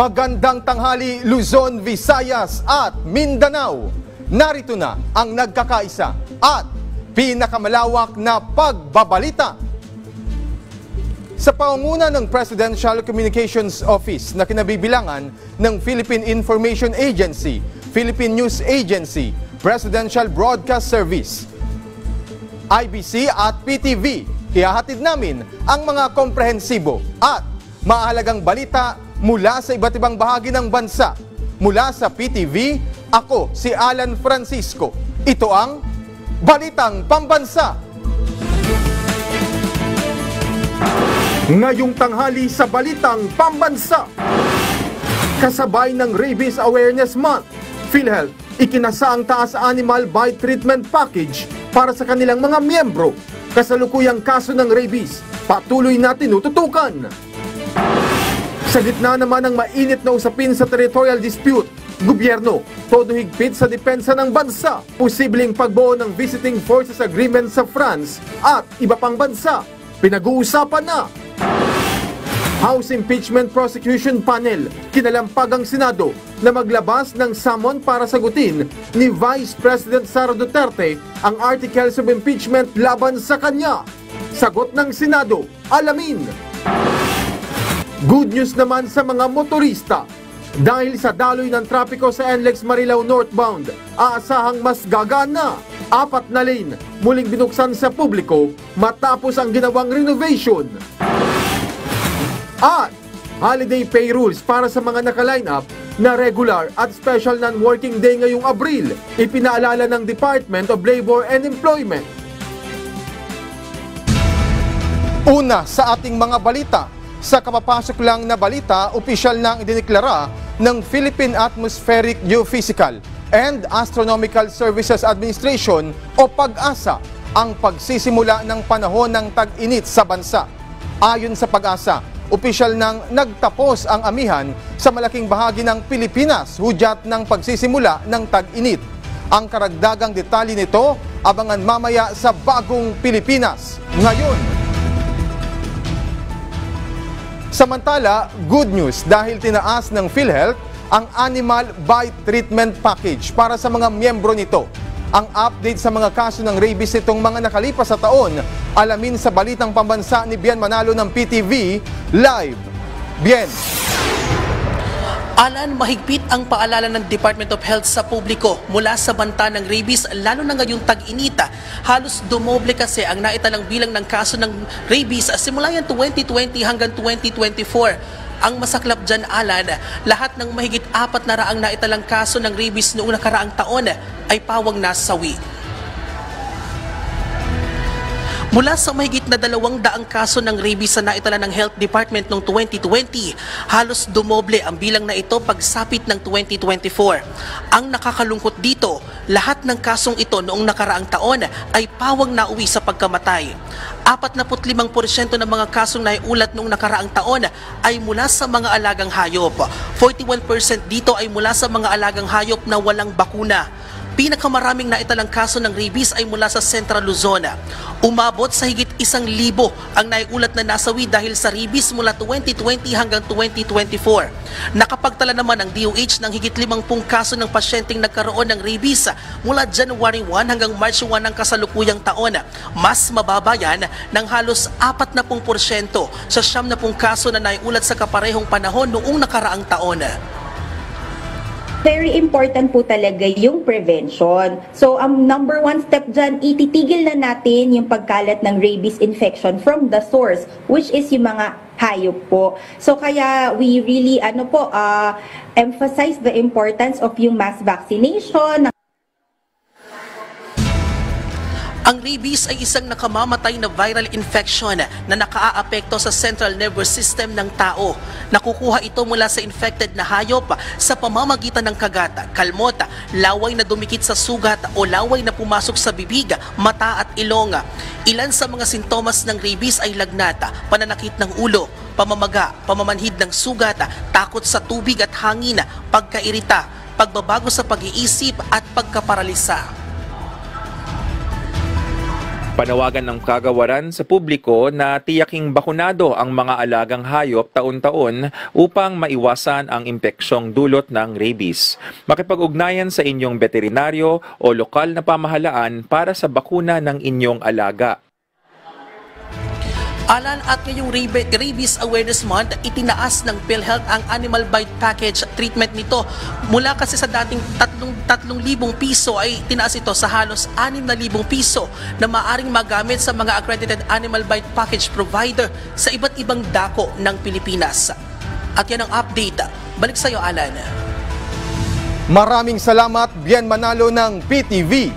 Magandang tanghali Luzon, Visayas at Mindanao. Narito na ang nagkakaisa at pinakamalawak na pagbabalita. Sa pangunguna ng Presidential Communications Office na kinabibilangan ng Philippine Information Agency, Philippine News Agency, Presidential Broadcast Service, IBC at PTV, ihahatid namin ang mga komprehensibo at mahalagang balita mula sa iba't ibang bahagi ng bansa. Mula sa PTV, ako si Alan Francisco. Ito ang Balitang Pambansa. Ngayong tanghali sa Balitang Pambansa, kasabay ng Rabies Awareness Month, PhilHealth ikinasa ang taas animal bite treatment package para sa kanilang mga miyembro. Kasalukuyang kaso ng rabies, patuloy na tinututukan. Sa gitna naman ng mainit na usapin sa territorial dispute, gobyerno, todo higpit sa depensa ng bansa, posibleng pagbuo ng visiting forces agreement sa France at iba pang bansa, pinag-uusapan na. House Impeachment Prosecution Panel, kinalampag ang Senado na maglabas ng summon para sagutin ni Vice President Sara Duterte ang articles of impeachment laban sa kanya. Sagot ng Senado, alamin. Good news naman sa mga motorista. Dahil sa daloy ng trapiko sa NLEX Marilao northbound, aasahang mas gagana. 4 na lane muling binuksan sa publiko matapos ang ginawang renovation. At holiday pay rules para sa mga naka-line up na regular at special non-working day ngayong Abril, ipinaalala ng Department of Labor and Employment. Una sa ating mga balita, sa kapapasok lang na balita, opisyal nang idineklara ng Philippine Atmospheric Geophysical and Astronomical Services Administration o PAGASA ang pagsisimula ng panahon ng tag-init sa bansa. Ayon sa PAGASA, opisyal nang nagtapos ang amihan sa malaking bahagi ng Pilipinas hudyat ng pagsisimula ng tag-init. Ang karagdagang detalye nito, abangan mamaya sa Bagong Pilipinas. Ngayon, samantala, good news dahil tinaas ng PhilHealth ang Animal Bite Treatment Package para sa mga miyembro nito. Ang update sa mga kaso ng rabies nitong mga nakalipas sa taon, alamin sa Balitang Pambansa ni Bien Manalo ng PTV Live. Bien. Alan, mahigpit ang paalala ng Department of Health sa publiko mula sa banta ng rabies, lalo na ngayong tag-inita. Halos dumoble kasi ang naitalang bilang ng kaso ng rabies simula yan 2020 hanggang 2024. Ang masaklap dyan, Alan, lahat ng mahigit 400 naitalang kaso ng rabies noong nakaraang taon ay pawang nasawi. Mula sa mahigit na 200 kaso ng rabies na naitala ng Health Department noong 2020, halos dumoble ang bilang na ito pagsapit ng 2024. Ang nakakalungkot dito, lahat ng kasong ito noong nakaraang taon ay pawang nauwi sa pagkamatay. 45% ng mga kasong naiulat noong nakaraang taon ay mula sa mga alagang hayop. 41% dito ay mula sa mga alagang hayop na walang bakuna. Pinakamaraming naitalang kaso ng rabies ay mula sa Central Luzon. Umabot sa higit 1,000 ang naiulat na nasawi dahil sa rabies mula 2020 hanggang 2024. Nakapagtala naman ang DOH ng higit 50 kaso ng pasyenteng nagkaroon ng rabies mula January 1 hanggang March 1 ng kasalukuyang taon. Mas mababa yan ng halos 40% sa 70 kaso na naiulat sa kaparehong panahon noong nakaraang taon. Very important po talaga yung prevention. So, ang number 1 step dyan, ititigil na natin yung pagkalat ng rabies infection from the source, which is yung mga hayop po. So, kaya we really emphasize the importance of yung mass vaccination. Ang rabies ay isang nakamamatay na viral infection na nakaaapekto sa central nervous system ng tao. Nakukuha ito mula sa infected na hayop sa pamamagitan ng kagat, kalmot, laway na dumikit sa sugat o laway na pumasok sa bibig, mata at ilong. Ilan sa mga sintomas ng rabies ay lagnat, pananakit ng ulo, pamamaga, pamamanhid ng sugat, takot sa tubig at hangin, pagkairita, pagbabago sa pag-iisip at pagkaparalisa. Panawagan ng kagawaran sa publiko na tiyaking bakunado ang mga alagang hayop taon-taon upang maiwasan ang impeksyong dulot ng rabies. Makipag-ugnayan sa inyong veterinaryo o lokal na pamahalaan para sa bakuna ng inyong alaga. Alan, at ngayong Rabies Awareness Month, itinaas ng PhilHealth ang Animal Bite Package treatment nito. Mula kasi sa dating 3,000 piso ay tinaas ito sa halos 6,000 piso na maaring magamit sa mga accredited Animal Bite Package provider sa iba't ibang dako ng Pilipinas. At yan ang update. Balik sa iyo, Alan. Maraming salamat, Bien Manalo ng PTV.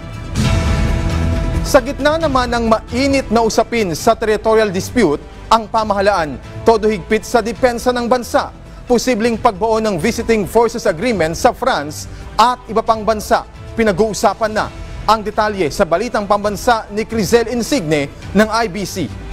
Sa gitna naman ng mainit na usapin sa territorial dispute, ang pamahalaan todo higpit sa depensa ng bansa. Posibleng pagbuo ng Visiting Forces Agreement sa France at iba pang bansa. Pinag-uusapan na ang detalye sa balitang pambansa ni Crizel Insigne ng IBC.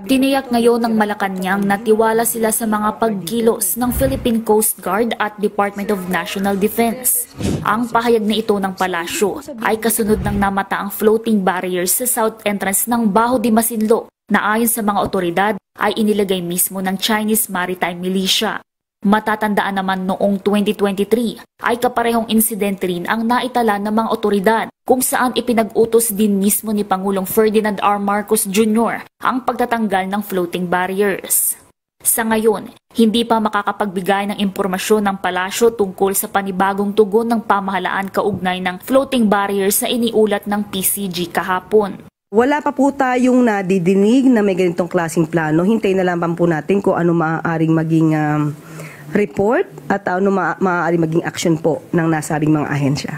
Tiniyak ngayon ng Malacanang na tiwala sila sa mga pagkilos ng Philippine Coast Guard at Department of National Defense. Ang pahayag na ito ng palasyo ay kasunod ng namataang floating barriers sa south entrance ng Baho de Masinloc na ayon sa mga otoridad ay inilagay mismo ng Chinese Maritime Militia. Matatandaan naman noong 2023 ay kaparehong insidente rin ang naitala ng mga otoridad kung saan ipinag-utos din mismo ni Pangulong Ferdinand R. Marcos Jr. ang pagtatanggal ng floating barriers. Sa ngayon, hindi pa makakapagbigay ng impormasyon ng palasyo tungkol sa panibagong tugon ng pamahalaan kaugnay ng floating barriers na iniulat ng PCG kahapon. Wala pa po tayong nadidinig na may ganitong klaseng plano. Hintayin na lang po natin kung ano maaaring maging report at ano maaaring maging action po ng nasabing mga ahensya.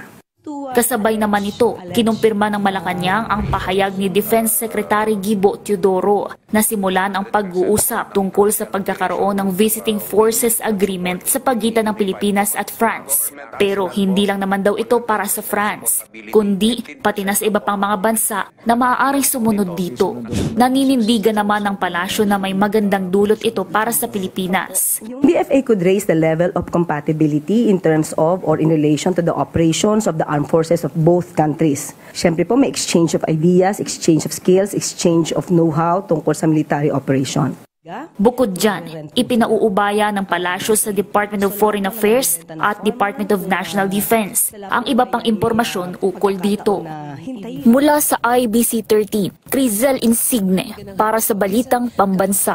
Kasabay naman ito, kinumpirma ng Malacanang ang pahayag ni Defense Secretary Gibo Teodoro na simulan ang pag-uusap tungkol sa pagkakaroon ng Visiting Forces Agreement sa pagitan ng Pilipinas at France. Pero hindi lang naman daw ito para sa France, kundi pati na sa iba pang mga bansa na maaaring sumunod dito. Naninindigan naman ng palasyo na may magandang dulot ito para sa Pilipinas. BFA could raise the level of compatibility in terms of or in relation to the operations of the armed forces of both countries. Siyempre po may exchange of ideas, exchange of skills, exchange of know-how tungkol sa military operation. Bukod dyan, ipinauubaya ng palasyo sa Department of Foreign Affairs at Department of National Defense ang iba pang impormasyon ukol dito. Mula sa IBC 13, Crizel Insigne para sa Balitang Pambansa.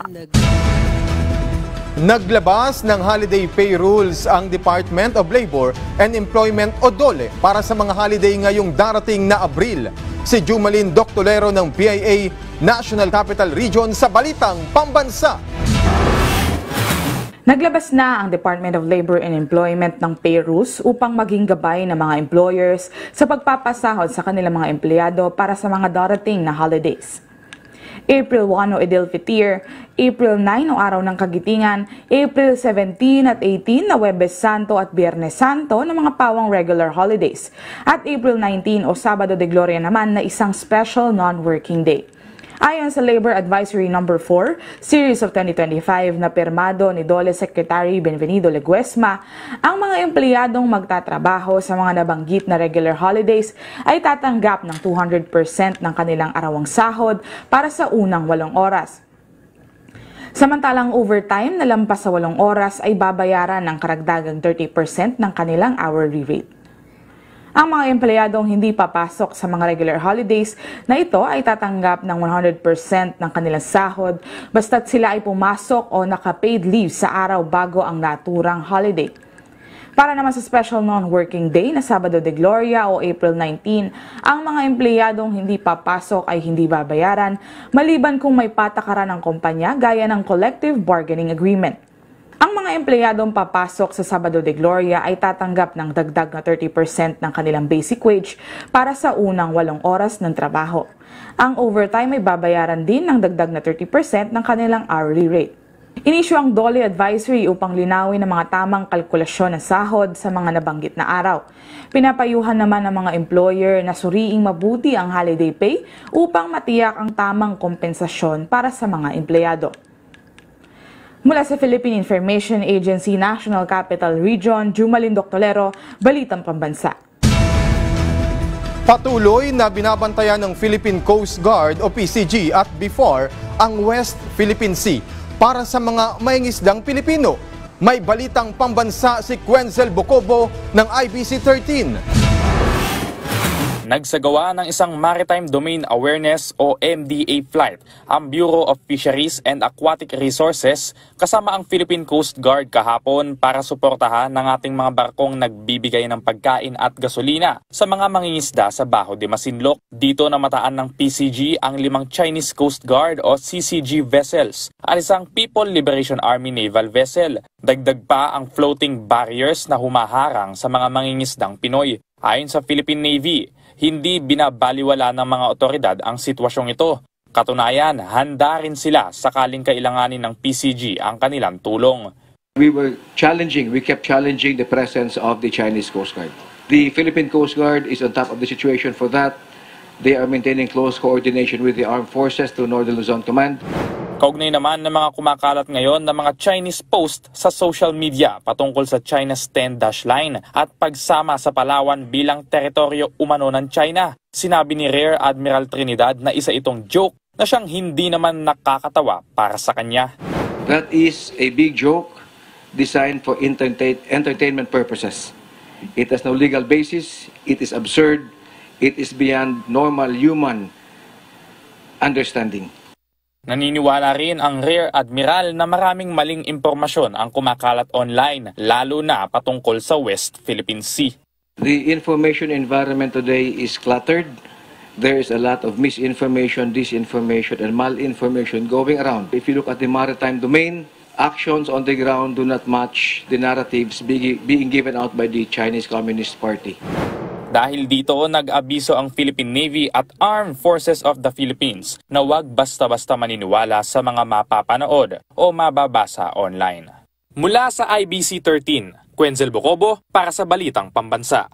Naglabas ng holiday pay rules ang Department of Labor and Employment o DOLE para sa mga holiday ngayong darating na Abril. Si Jumalin Doctolero ng PIA National Capital Region sa Balitang Pambansa. Naglabas na ang Department of Labor and Employment ng pay rules upang maging gabay ng mga employers sa pagpapasahod sa kanilang mga empleyado para sa mga darating na holidays. April 1 o Eid al-Fitr, April 9 o Araw ng Kagitingan, April 17 at 18 na Huwebes Santo at Biyernes Santo na mga pawang regular holidays, at April 19 o Sabado de Gloria naman na isang special non-working day. Ayon sa Labor Advisory No. 4, Series of 2025 na pirmado ni DOLE Secretary Benvenido Leguesma, ang mga empleyadong magtatrabaho sa mga nabanggit na regular holidays ay tatanggap ng 200% ng kanilang arawang sahod para sa unang 8 oras. Samantalang overtime na lampas sa 8 oras ay babayaran ng karagdagang 30% ng kanilang hourly rate. Ang mga empleyadong hindi papasok sa mga regular holidays na ito ay tatanggap ng 100% ng kanilang sahod basta't sila ay pumasok o naka-paid leave sa araw bago ang naturang holiday. Para naman sa special non-working day na Sabado de Gloria o April 19, ang mga empleyadong hindi papasok ay hindi babayaran maliban kung may patakaran ng kumpanya gaya ng collective bargaining agreement. Ang mga empleyadong papasok sa Sabado de Gloria ay tatanggap ng dagdag na 30% ng kanilang basic wage para sa unang 8 oras ng trabaho. Ang overtime ay babayaran din ng dagdag na 30% ng kanilang hourly rate. Inisyu ang DOLE Advisory upang linawin ang mga tamang kalkulasyon ng sahod sa mga nabanggit na araw. Pinapayuhan naman ng mga employer na suriing mabuti ang holiday pay upang matiyak ang tamang kompensasyon para sa mga empleyado. Mula sa Philippine Information Agency National Capital Region, Jumalin Doctolero, Balitang Pambansa. Patuloy na binabantayan ng Philippine Coast Guard o PCG at BFAR ang West Philippine Sea para sa mga mayangisdang Pilipino. May balitang pambansa si Quenzel Bocobo ng IBC 13. Nagsagawa ng isang Maritime Domain Awareness o MDA flight ang Bureau of Fisheries and Aquatic Resources kasama ang Philippine Coast Guard kahapon para suportahan ng ating mga barkong nagbibigay ng pagkain at gasolina sa mga mangingisda sa Bajo de Masinloc. Dito namataan ng PCG ang 5 Chinese Coast Guard o CCG vessels at isang People Liberation Army naval vessel. Dagdag pa ang floating barriers na humaharang sa mga mangingisdang Pinoy. Ayon sa Philippine Navy, hindi binabaliwala ng mga otoridad ang sitwasyong ito. Katunayan, handa rin sila sakaling kailanganin ng PCG ang kanilang tulong. We kept challenging the presence of the Chinese Coast Guard. The Philippine Coast Guard is on top of the situation for that. They are maintaining close coordination with the armed forces through Northern Luzon Command. Kaugnay naman ng mga kumakalat ngayon ng mga Chinese post sa social media patungkol sa China's 10-dash line at pagsama sa Palawan bilang teritoryo umano ng China. Sinabi ni Rear Admiral Trinidad na isa itong joke na siyang hindi naman nakakatawa para sa kanya. That is a big joke designed for entertainment purposes. It has no legal basis, it is absurd, it is beyond normal human understanding. Naniniwala rin ang Rear Admiral na maraming maling impormasyon ang kumakalat online, lalo na patungkol sa West Philippine Sea. The information environment today is cluttered. There is a lot of misinformation, disinformation, and malinformation going around. If you look at the maritime domain, actions on the ground do not match the narratives being given out by the Chinese Communist Party. Dahil dito, nag-abiso ang Philippine Navy at Armed Forces of the Philippines na huwag basta-basta maniniwala sa mga mapapanood o mababasa online. Mula sa IBC 13, Quenzel Bocobo para sa Balitang Pambansa.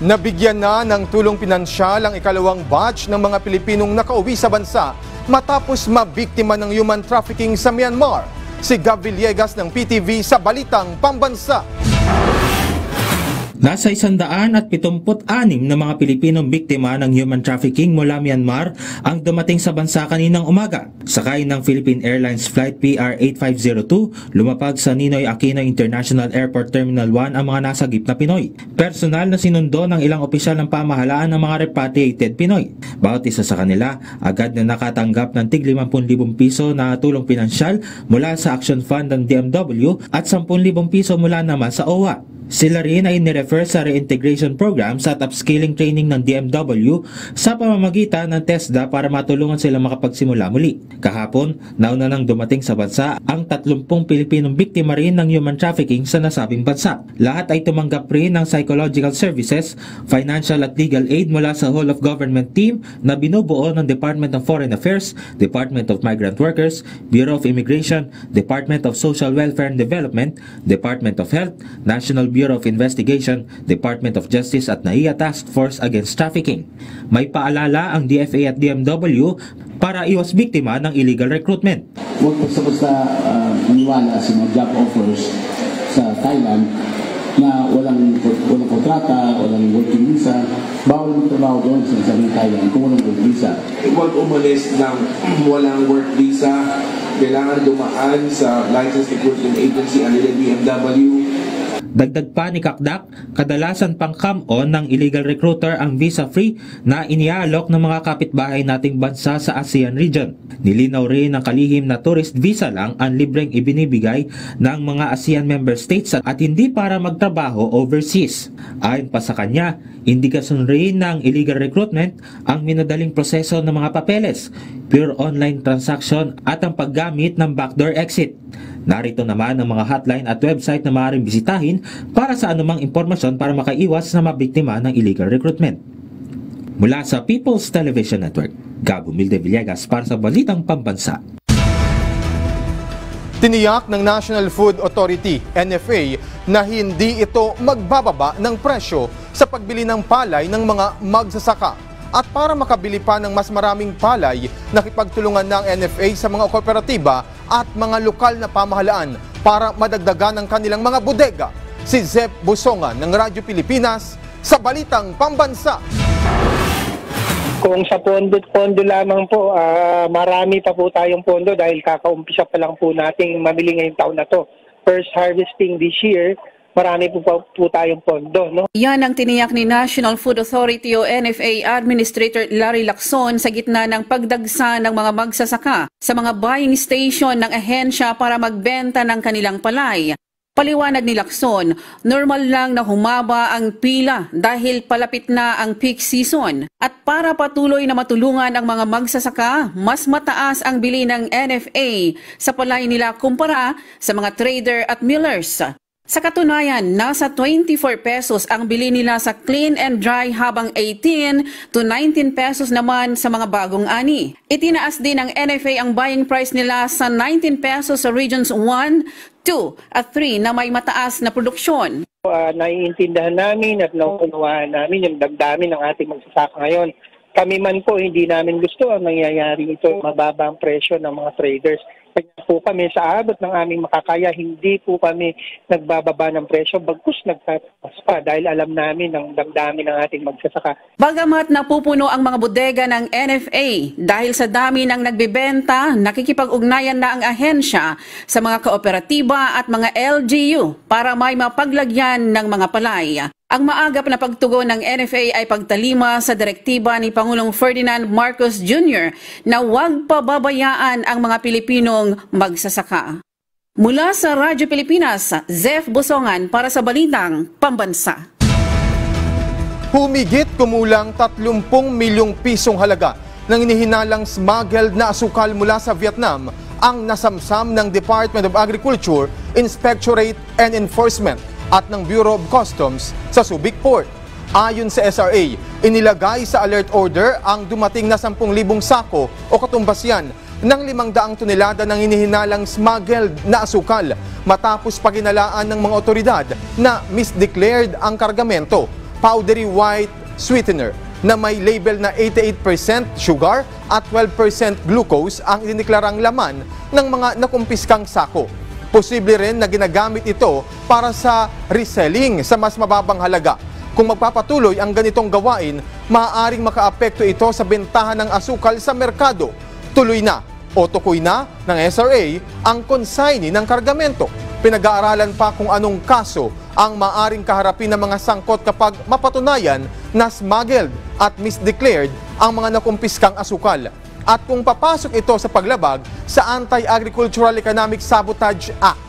Nabigyan na ng tulong pinansyal ang ikalawang batch ng mga Pilipinong nakauwi sa bansa matapos mabiktima ng human trafficking sa Myanmar. Si Gab Villegas ng PTV sa Balitang Pambansa. Nasa 176 na mga Pilipinong biktima ng human trafficking mula Myanmar ang dumating sa bansa kaninang umaga. Sakay ng Philippine Airlines Flight PR8502, lumapag sa Ninoy Aquino International Airport Terminal 1 ang mga nasagip na Pinoy. Personal na sinundo ng ilang opisyal ng pamahalaan ng mga repatriated Pinoy. Bawat isa sa kanila agad na nakatanggap ng tig 50,000 piso na tulong pinansyal mula sa Action Fund ng DMW at 10,000 piso mula naman sa OWA. Sila rin ay nirefer sa reintegration programs at upskilling training ng DMW sa pamamagitan ng TESDA para matulungan sila makapagsimula muli. Kahapon, nauna nang dumating sa bansa ang 30 Pilipinong biktima rin ng human trafficking sa nasabing bansa. Lahat ay tumanggap rin ng psychological services, financial at legal aid mula sa whole of government team na binubuo ng Department of Foreign Affairs, Department of Migrant Workers, Bureau of Immigration, Department of Social Welfare and Development, Department of Health, National Bureau of Investigation, Department of Justice at NAIA Task Force Against Trafficking. May paalala ang DFA at DMW para iwas biktima ng illegal recruitment. Huwag basta-basta maniwala sa mga job offers sa Thailand na walang kontrata, walang working visa. Bawal magtrabaho doon sa Thailand kung walang work visa. Huwag umalis ng walang work visa. Kailangan dumaan sa Licensed Recruitment Agency under the DMW. Dagdag pa ni Kakdak, kadalasan pang come-on ng illegal recruiter ang visa-free na iniaalok ng mga kapitbahay nating bansa sa ASEAN region. Nilinaw rin ng kalihim na tourist visa lang ang libreng ibinibigay ng mga ASEAN member states at hindi para magtrabaho overseas. Ayon pa sa kanya, indikasyon rin ng illegal recruitment ang minadaling proseso ng mga papeles, pure online transaction at ang paggamit ng backdoor exit. Narito naman ang mga hotline at website na maaaring bisitahin para sa anumang impormasyon para makaiwas na mabiktima ng illegal recruitment. Mula sa People's Television Network, Gabo Milde Villegas para sa Balitang Pambansa. Tiniyak ng National Food Authority, NFA, na hindi ito magbababa ng presyo sa pagbili ng palay ng mga magsasaka. At para makabili pa ng mas maraming palay, nakipagtulungan ng NFA sa mga kooperatiba at mga lokal na pamahalaan para madagdagan ang kanilang mga bodega. Si Zep Busongan ng Radyo Pilipinas sa Balitang Pambansa. Kung sa pondo lamang po, marami pa po tayong pondo dahil kakaumpisa pa lang po nating mamili ngayong taon na to. First harvesting this year, marami po tayong pondo. No? Yan ang tiniyak ni National Food Authority o NFA Administrator Larry Lacson sa gitna ng pagdagsa ng mga magsasaka sa mga buying station ng ahensya para magbenta ng kanilang palay. Paliwanag ni Lacson, normal lang na humaba ang pila dahil palapit na ang peak season. At para patuloy na matulungan ang mga magsasaka, mas mataas ang bili ng NFA sa palay nila kumpara sa mga trader at millers. Sa katunayan, nasa 24 pesos ang bili nila sa clean and dry habang 18 to 19 pesos naman sa mga bagong ani. Itinaas din ng NFA ang buying price nila sa 19 pesos sa regions 1, 2 at 3 na may mataas na produksyon. Naiintindihan namin at nauunawaan namin yung damdamin ng ating magsasaka ngayon. Kami man po, hindi namin gusto ang nangyayari ito, mababa ang presyo ng mga traders. Kaya po kami sa abot ng aming makakaya, hindi po kami nagbababa ng presyo, bagkus nagtataas pa dahil alam namin ang damdamin ng ating magsasaka. Bagamat napupuno ang mga bodega ng NFA dahil sa dami ng nagbebenta, nakikipag-ugnayan na ang ahensya sa mga kooperatiba at mga LGU para may mapaglagyan ng mga palay. Ang maagap na pagtugon ng NFA ay pagtalima sa direktiba ni Pangulong Ferdinand Marcos Jr. na huwag pababayaan ang mga Pilipinong magsasaka. Mula sa Radyo Pilipinas, Zef Busongan para sa Balitang Pambansa. Humigit kumulang 30 milyong pisong halaga ng inihinalang smuggled na asukal mula sa Vietnam ang nasamsam ng Department of Agriculture, Inspectorate and Enforcement at ng Bureau of Customs sa Subic Port. Ayon sa SRA, inilagay sa alert order ang dumating na 10,000 sako o katumbas yan ng 500 tonelada ng inihinalang smuggled na asukal matapos paginalaan ng mga otoridad na misdeclared ang kargamento, powdery white sweetener na may label na 88% sugar at 12% glucose ang idiniklarang laman ng mga nakumpiskang sako. Posible rin na ginagamit ito para sa reselling sa mas mababang halaga. Kung magpapatuloy ang ganitong gawain, maaaring makaapekto ito sa bentahan ng asukal sa merkado. Tuloy na o tukoy na ng SRA ang consignee ng kargamento. Pinag-aaralan pa kung anong kaso ang maaaring kaharapin ng mga sangkot kapag mapatunayan na smuggled at misdeclared ang mga nakumpiskang asukal. At kung papasok ito sa paglabag sa Anti-Agricultural Economic Sabotage Act.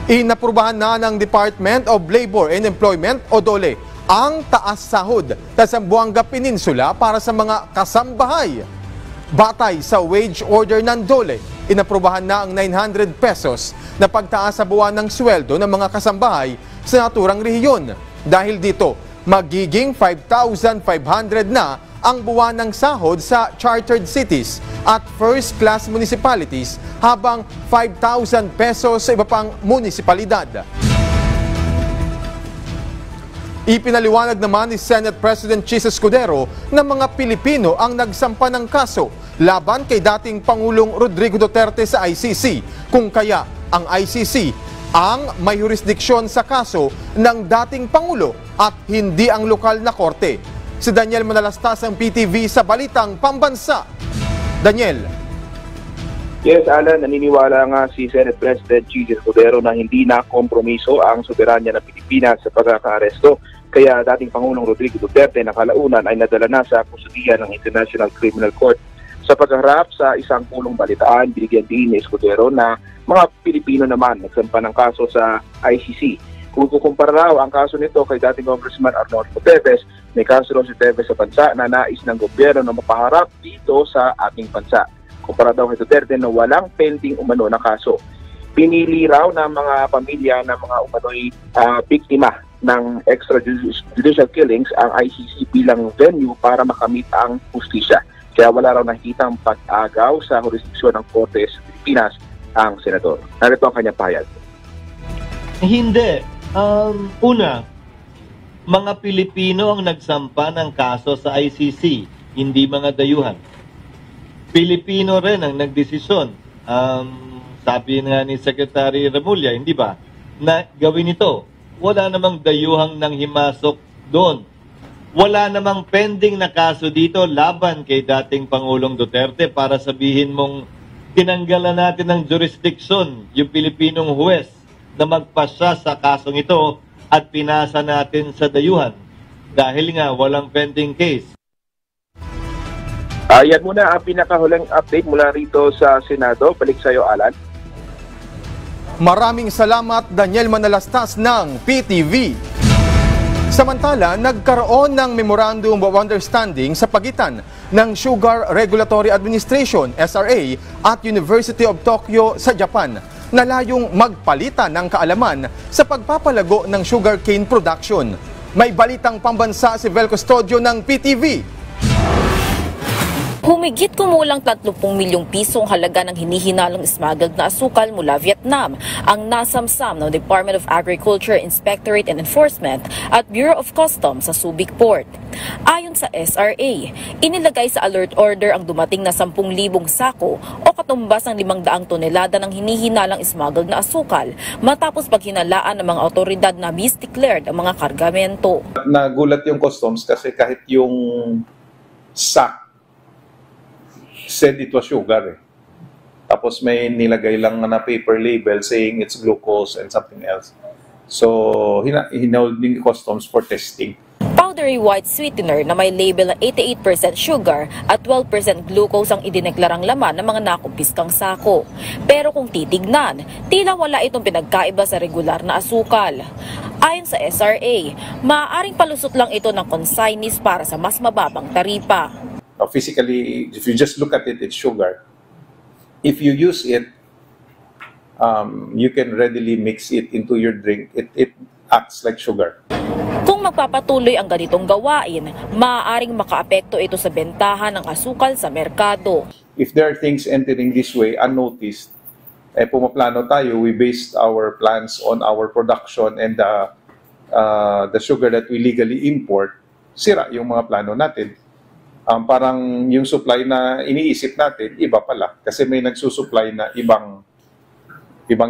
Inaprubahan na ng Department of Labor and Employment o DOLE ang taas sahod sa Zamboanga Peninsula para sa mga kasambahay. Batay sa wage order ng DOLE, inaprubahan na ang 900 pesos na pagtaas sa buwan ng sweldo ng mga kasambahay sa naturang rehiyon. Dahil dito, magiging 5,500 na ang buwan ng sahod sa chartered cities at first-class municipalities habang 5,000 pesos sa iba pang munisipalidad. Ipinaliwanag naman ni Senate President Chis Escudero na mga Pilipino ang nagsampa ng kaso laban kay dating Pangulong Rodrigo Duterte sa ICC, kung kaya ang ICC ang may jurisdiksyon sa kaso ng dating Pangulo at hindi ang lokal na korte. Si Daniel Manalastas ng PTV sa Balitang Pambansa. Daniel. Yes, Alan, naniniwala nga si Senate President Chis Escudero na hindi na kompromiso ang soberanya ng Pilipinas sa pagkakaaresto. Kaya dating Pangulong Rodrigo Duterte na kalaunan ay nadala na sa kustudiya ng International Criminal Court. Sa pagharap sa isang pulong balitaan, binigyan din ni Escudero na mga Pilipino naman nagsampa ng kaso sa ICC. Kung kukumpara raw ang kaso nito kay dating Congressman Arnolfo Teves, may kaso raw si Teves sa bansa na nais ng gobyerno na mapaharap dito sa ating bansa. Kumpara daw kay Duterte na walang pending umano na kaso. Pinili raw ng mga pamilya ng mga umano'y biktima ng extrajudicial killings ang ICC bilang venue para makamit ang hustisya. Kaya wala raw nakitang pag-agaw sa jurisdiksyon ng Korte sa Pilipinas ang senador. Narito ang kanyang pahayag. Hindi. Una, mga Pilipino ang nagsampa ng kaso sa ICC, hindi mga dayuhan. Pilipino rin ang nagdesisyon. Sabi nga ni Secretary Remulla, hindi ba, na gawin ito. wala namang dayuhang nang himasok doon. Wala namang pending na kaso dito laban kay dating Pangulong Duterte para sabihin mong tinanggalan natin ng jurisdiction yung Pilipinong huwes na magpasya sa kasong ito at pinasa natin sa dayuhan dahil nga walang pending case. Yan muna ang pinakahuling update mula rito sa Senado. Balik sa iyo, Alan. Maraming salamat, Daniel Manalastas ng PTV. Samantala, nagkaroon ng Memorandum of Understanding sa pagitan ng Sugar Regulatory Administration, SRA, at University of Tokyo sa Japan na layong magpalitan ng kaalaman sa pagpapalago ng sugarcane production. May balitang pambansa si Vel Custodio ng PTV. Humigit kumulang 30 milyong pisong halaga ng hinihinalang smuggled na asukal mula Vietnam ang nasamsam ng Department of Agriculture, Inspectorate and Enforcement at Bureau of Customs sa Subic Port. Ayon sa SRA, inilagay sa alert order ang dumating na 10,000 sako o katumbas ng 500 tonelada ng hinihinalang smuggled na asukal matapos paghinalaan ng mga otoridad na misdeclared ang mga kargamento. Nagulat yung customs kasi kahit yung sack said it was sugar. Tapos may nilagay lang na paper label saying it's glucose and something else. So, hinahold ng customs for testing. Powdery white sweetener na may label na 88% sugar at 12% glucose ang idineklarang laman ng mga nakumpiskang sako. Pero kung titignan, tila wala itong pinagkaiba sa regular na asukal. Ayon sa SRA, maaaring palusot lang ito ng consignees para sa mas mababang taripa. Physically, if you just look at it, it's sugar. If you use it, you can readily mix it into your drink. It acts like sugar. Kung magpapatuloy ang ganitong gawain, maaaring makaapekto ito sa bentahan ng asukal sa merkado. If there are things entering this way unnoticed, pumaplano tayo, we based our plans on our production and the sugar that we legally import, sira yung mga plano natin. Parang yung supply na iniisip natin, iba pala. Kasi may nagsusupply na ibang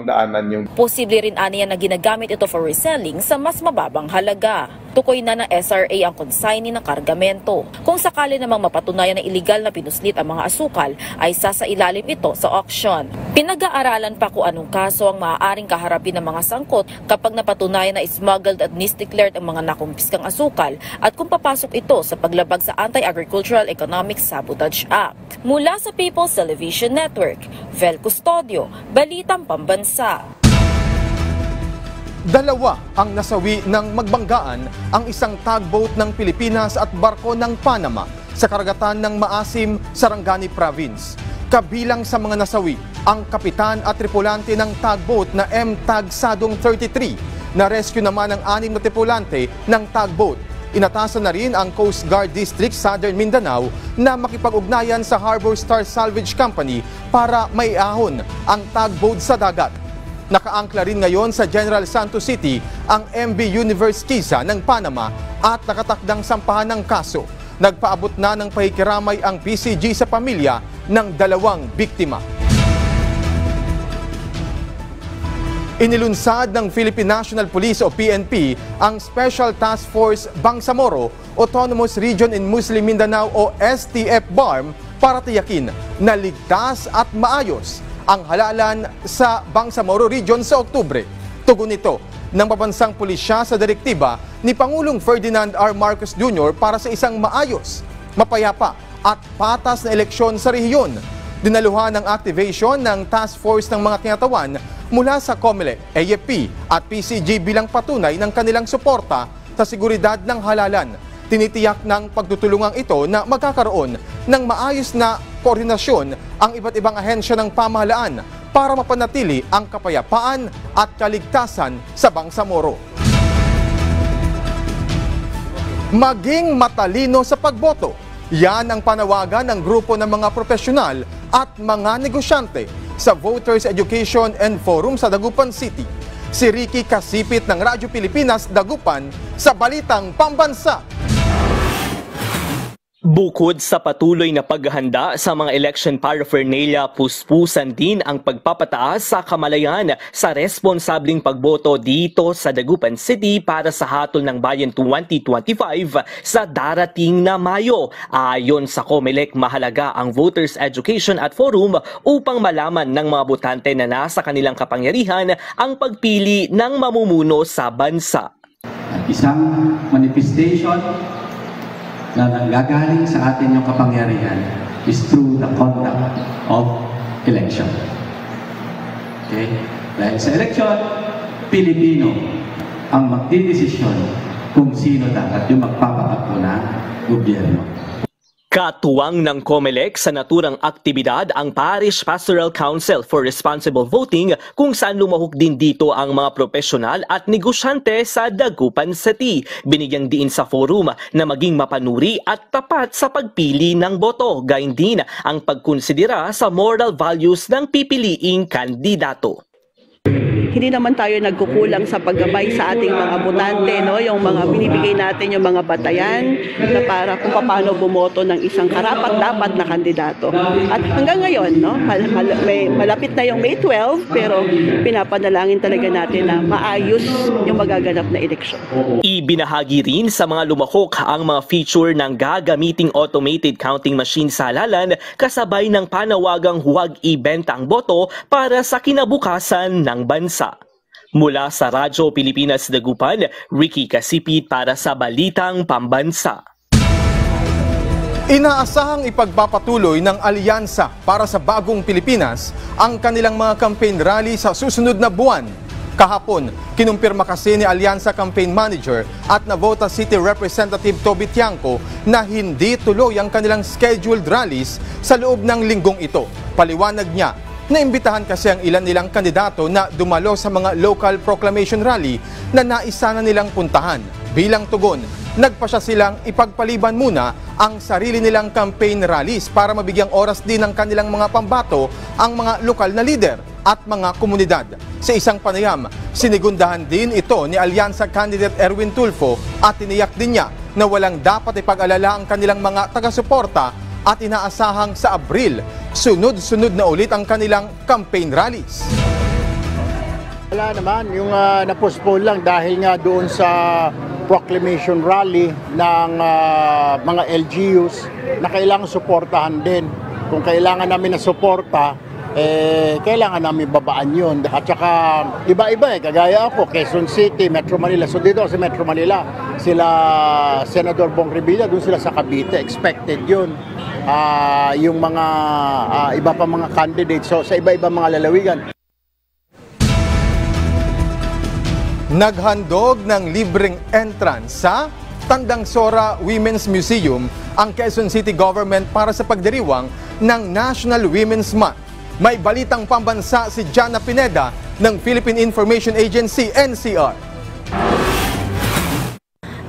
daanan yung... Posible rin aniya na ginagamit ito for reselling sa mas mababang halaga. Tukoy na ng SRA ang consignee ng kargamento. Kung sakali namang mapatunayan na illegal na pinuslit ang mga asukal, ay sasailalim ito sa auction. Pinag-aaralan pa kung anong kaso ang maaaring kaharapin ng mga sangkot kapag napatunayan na smuggled at misdeclared ang mga nakumpiskang asukal at kung papasok ito sa paglabag sa Anti-Agricultural Economic Sabotage Act. Mula sa People's Television Network, Vel Custodio, Balitang Pambansa. Dalawa ang nasawi ng magbanggaan ang isang tugboat ng Pilipinas at barko ng Panama sa karagatan ng Maasim, Sarangani Province. Kabilang sa mga nasawi ang kapitan at tripulante ng tugboat na M-Tag Sadong 33. Na-rescue naman ang 6 na tripulante ng tugboat. Inatasan na rin ang Coast Guard District Southern Mindanao na makipag-ugnayan sa Harbor Star Salvage Company para maiahon ang tugboat sa dagat. Nakaangkla rin ngayon sa General Santos City ang MV Universe Kiza ng Panama at nakatakdang sampahan ng kaso. Nagpaabot na ng pakikiramay ang PCG sa pamilya ng 2 biktima. Inilunsad ng Philippine National Police o PNP ang Special Task Force Bangsamoro Autonomous Region in Muslim Mindanao o STF-BARM para tiyakin na ligtas at maayos ang halalan sa Bangsamoro Region sa Oktubre. Tugon ito ng pabansang pulisya sa direktiba ni Pangulong Ferdinand R. Marcos Jr. para sa isang maayos, mapayapa at patas na eleksyon sa rehiyon. Dinaluhan ng activation ng task force ng mga kinatawan mula sa COMELEC, AFP at PCG bilang patunay ng kanilang suporta sa seguridad ng halalan. Tinitiyak ng pagtutulungang ito na magkakaroon ng maayos na koordinasyon ang iba't ibang ahensya ng pamahalaan para mapanatili ang kapayapaan at kaligtasan sa Bangsamoro. Maging matalino sa pagboto. Yan ang panawagan ng grupo ng mga profesional at mga negosyante sa Voters Education and Forum sa Dagupan City. Si Ricky Kasipit ng Radyo Pilipinas, Dagupan, sa Balitang Pambansa. Bukod sa patuloy na paghahanda sa mga election paraphernalia, puspusan din ang pagpapataas sa kamalayan sa responsableng pagboto dito sa Dagupan City para sa Hatol ng Bayan 2025 sa darating na Mayo. Ayon sa COMELEC, mahalaga ang voters education at forum upang malaman ng mga botante na nasa kanilang kapangyarihan ang pagpili ng mamumuno sa bansa. At isang manifestation na nanggagaling sa atin yung kapangyarihan is through the conduct of election. Okay? Dahil sa election, Pilipino ang magdidesisyon kung sino dapat yung magpapatakbo ng gobyerno. Katuwang ng COMELEC sa naturang aktibidad ang Parish Pastoral Council for Responsible Voting kung saan lumahok din dito ang mga profesional at negosyante sa Dagupan City. Binigyang diin sa forum na maging mapanuri at tapat sa pagpili ng boto, gayon din ang pagkonsidera sa moral values ng pipiliing kandidato. Hindi naman tayo nagkukulang sa paggabay sa ating mga botante, no? Yung mga binibigay natin yung mga batayan na para kung paano bumoto ng isang karapat-dapat na kandidato. At hanggang ngayon, no? Malapit na yung May 12, pero pinapanalangin talaga natin na maayos yung magaganap na eleksyon. Ibinahagi rin sa mga lumahok ang mga feature ng gagamiting automated counting machine sa halalan kasabay ng panawagang huwag ibenta ang boto para sa kinabukasan ng bansa. Mula sa Radyo Pilipinas Dagupan, Ricky Kasipit para sa Balitang Pambansa. Inaasahang ipagpapatuloy ng Alyansa para sa Bagong Pilipinas ang kanilang mga campaign rally sa susunod na buwan. Kahapon, kinumpirma kasi ni Alyansa Campaign Manager at Navota City Representative Toby Tiangco na hindi tuloy ang kanilang scheduled rallies sa loob ng linggong ito. Paliwanag niya, naimbitahan kasi ang ilan nilang kandidato na dumalo sa mga local proclamation rally na naisa na nilang puntahan. Bilang tugon, nagpasya silang ipagpaliban muna ang sarili nilang campaign rallies para mabigyang oras din ng kanilang mga pambato ang mga lokal na lider at mga komunidad. Sa isang panayam, sinigundahan din ito ni Alyansa candidate Erwin Tulfo at tiniyak din niya na walang dapat ipag-alala ang kanilang mga taga-suporta at inaasahang sa Abril, sunod-sunod na ulit ang kanilang campaign rallies. Wala naman, yung na-postpone lang dahil nga doon sa proclamation rally ng mga LGUs na kailangan suportahan din. Kung kailangan namin na suporta, kailangan namin babaan yun. At saka iba-iba kagaya ako, Quezon City, Metro Manila. So dito sa Metro Manila, sila Senador Bong Revilla, doon sila sa Cavite, expected yun. Yung mga iba pa mga candidates, so sa iba-iba mga lalawigan. Naghandog ng libreng entrance sa Tandang Sora Women's Museum ang Quezon City Government para sa pagdiriwang ng National Women's Month. May balitang pambansa si Jana Pineda ng Philippine Information Agency, NCR.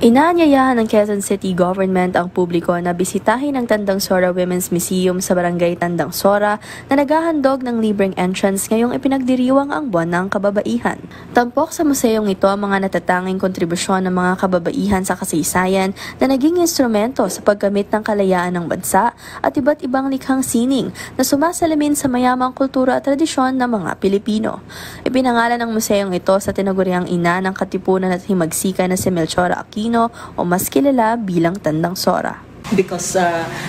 Inaanyayahan ng Quezon City Government ang publiko na bisitahin ang Tandang Sora Women's Museum sa Barangay Tandang Sora na naghahandog ng libreng entrance ngayong ipinagdiriwang ang buwan ng kababaihan. Tampok sa museong ito ang mga natatanging kontribusyon ng mga kababaihan sa kasaysayan na naging instrumento sa paggamit ng kalayaan ng bansa at iba't ibang likhang sining na sumasalamin sa mayamang kultura at tradisyon ng mga Pilipino. Ipinangalan ng museong ito sa tinaguriang ina ng katipunan at himagsikan na si Melchora Aquino o mas kilala bilang Tandang Sora. Because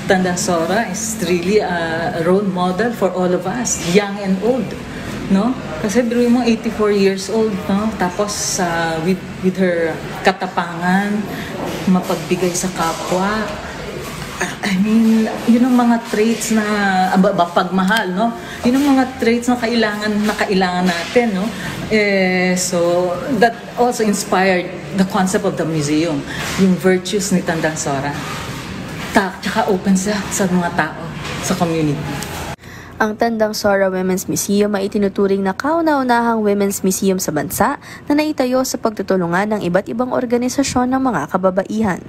Tandang Sora is really a role model for all of us, young and old, no? Kasi biruin mo 84 years old, no? Tapos with her katapangan, mapagbigay sa kapwa. I mean, yun ang mga traits na pagmahal, no? Yun ang mga traits na kailangan natin, no? So that also inspired the concept of the museum, yung virtues ni Tandang Sora. Tsaka open sa mga tao, sa community. Ang Tandang Sora Women's Museum ay itinuturing na kauna-unahang women's museum sa bansa na naitayo sa pagtutulungan ng iba't ibang organisasyon ng mga kababaihan.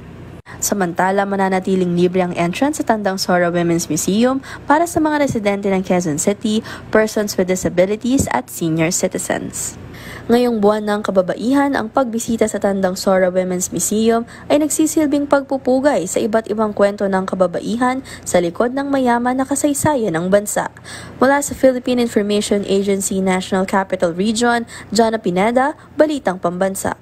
Samantala, mananatiling libre ang entrance sa Tandang Sora Women's Museum para sa mga residente ng Quezon City, persons with disabilities at senior citizens. Ngayong buwan ng kababaihan, ang pagbisita sa Tandang Sora Women's Museum ay nagsisilbing pagpupugay sa iba't ibang kwento ng kababaihan sa likod ng mayaman na kasaysayan ng bansa. Mula sa Philippine Information Agency National Capital Region, Jana Pineda, Balitang Pambansa.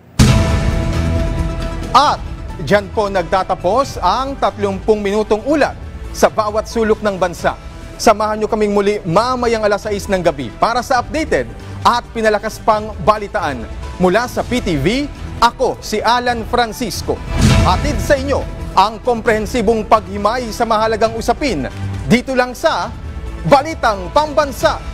At diyan po nagtatapos ang 30 minutong ulat sa bawat sulok ng bansa. Samahan nyo kaming muli mamayang alas 6 ng gabi para sa updated at pinalakas pang balitaan. Mula sa PTV, ako si Alan Francisco. Hatid sa inyo ang komprehensibong paghimay sa mahalagang usapin dito lang sa Balitang Pambansa.